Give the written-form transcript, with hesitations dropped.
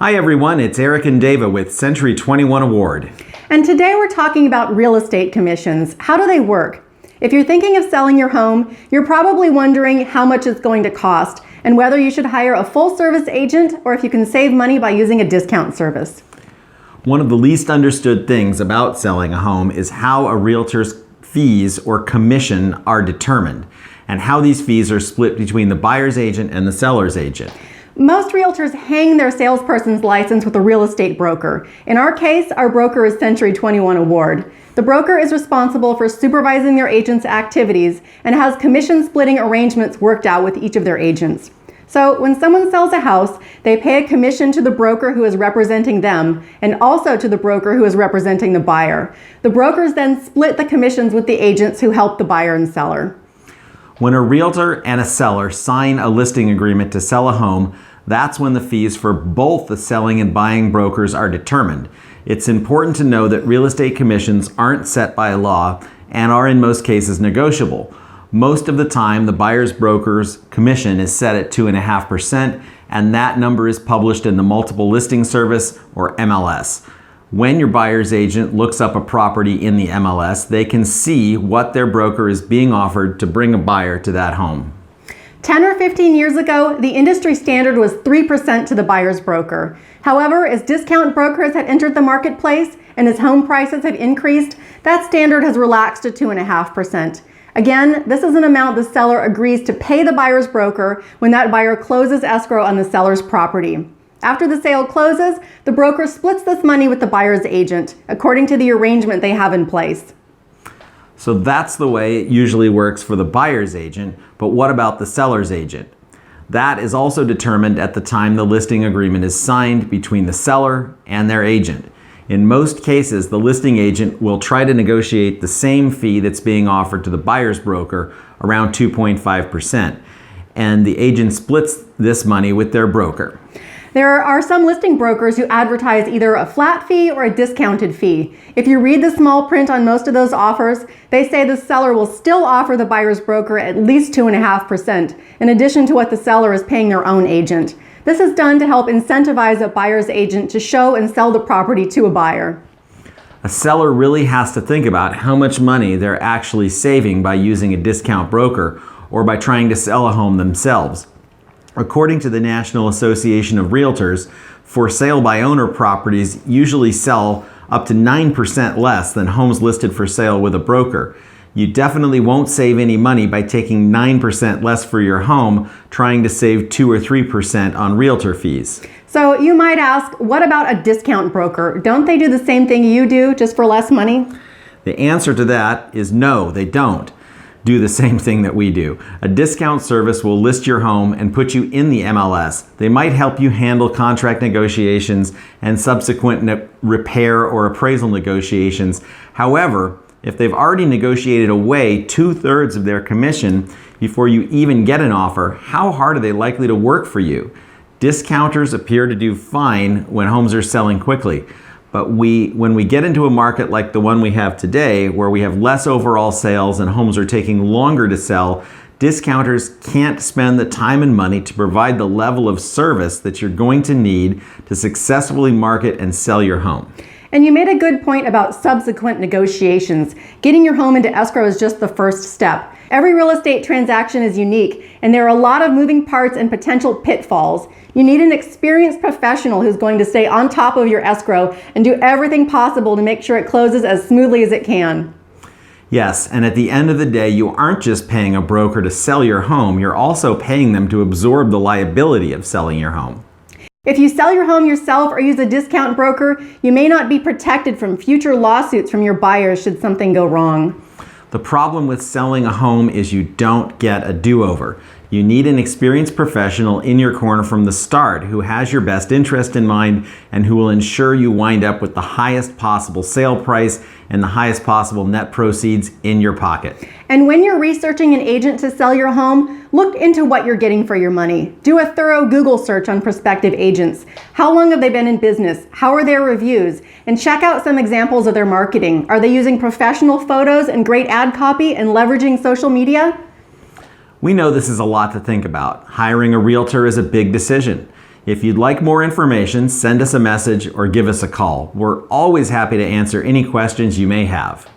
Hi everyone, it's Eric and Deva with Century 21 Award. And today we're talking about real estate commissions. How do they work? If you're thinking of selling your home, you're probably wondering how much it's going to cost and whether you should hire a full-service agent or if you can save money by using a discount service. One of the least understood things about selling a home is how a realtor's fees or commission are determined and how these fees are split between the buyer's agent and the seller's agent. Most realtors hang their salesperson's license with a real estate broker. In our case, our broker is Century 21 Award. The broker is responsible for supervising their agent's activities and has commission splitting arrangements worked out with each of their agents. So when someone sells a house, they pay a commission to the broker who is representing them and also to the broker who is representing the buyer. The brokers then split the commissions with the agents who help the buyer and seller. When a realtor and a seller sign a listing agreement to sell a home, that's when the fees for both the selling and buying brokers are determined. It's important to know that real estate commissions aren't set by law and are in most cases negotiable. Most of the time, the buyer's broker's commission is set at 2.5%, and that number is published in the Multiple Listing Service, or MLS. When your buyer's agent looks up a property in the MLS, they can see what their broker is being offered to bring a buyer to that home. 10 or 15 years ago, the industry standard was 3% to the buyer's broker. However, as discount brokers have entered the marketplace and as home prices have increased, that standard has relaxed to 2.5%. Again, this is an amount the seller agrees to pay the buyer's broker when that buyer closes escrow on the seller's property. After the sale closes, the broker splits this money with the buyer's agent, according to the arrangement they have in place. So that's the way it usually works for the buyer's agent, but what about the seller's agent? That is also determined at the time the listing agreement is signed between the seller and their agent. In most cases, the listing agent will try to negotiate the same fee that's being offered to the buyer's broker, around 2.5%, and the agent splits this money with their broker. There are some listing brokers who advertise either a flat fee or a discounted fee. If you read the small print on most of those offers, they say the seller will still offer the buyer's broker at least 2.5%, in addition to what the seller is paying their own agent. This is done to help incentivize a buyer's agent to show and sell the property to a buyer. A seller really has to think about how much money they're actually saving by using a discount broker or by trying to sell a home themselves. According to the National Association of Realtors, for sale by owner properties usually sell up to 9% less than homes listed for sale with a broker. You definitely won't save any money by taking 9% less for your home, trying to save 2 or 3% on realtor fees. So you might ask, what about a discount broker? Don't they do the same thing you do, just for less money? The answer to that is no, they don't do the same thing that we do. A discount service will list your home and put you in the MLS. They might help you handle contract negotiations and subsequent repair or appraisal negotiations. However, if they've already negotiated away 2/3 of their commission before you even get an offer, how hard are they likely to work for you? Discounters appear to do fine when homes are selling quickly. But when we get into a market like the one we have today, where we have less overall sales and homes are taking longer to sell, discounters can't spend the time and money to provide the level of service that you're going to need to successfully market and sell your home. And you made a good point about subsequent negotiations. Getting your home into escrow is just the first step. Every real estate transaction is unique, and there are a lot of moving parts and potential pitfalls. You need an experienced professional who's going to stay on top of your escrow and do everything possible to make sure it closes as smoothly as it can. Yes, and at the end of the day, you aren't just paying a broker to sell your home, you're also paying them to absorb the liability of selling your home. If you sell your home yourself or use a discount broker, you may not be protected from future lawsuits from your buyers should something go wrong. The problem with selling a home is you don't get a do-over. You need an experienced professional in your corner from the start who has your best interest in mind and who will ensure you wind up with the highest possible sale price and the highest possible net proceeds in your pocket. And when you're researching an agent to sell your home, look into what you're getting for your money. Do a thorough Google search on prospective agents. How long have they been in business? How are their reviews? And check out some examples of their marketing. Are they using professional photos and great ad copy and leveraging social media? We know this is a lot to think about. Hiring a realtor is a big decision. If you'd like more information, send us a message or give us a call. We're always happy to answer any questions you may have.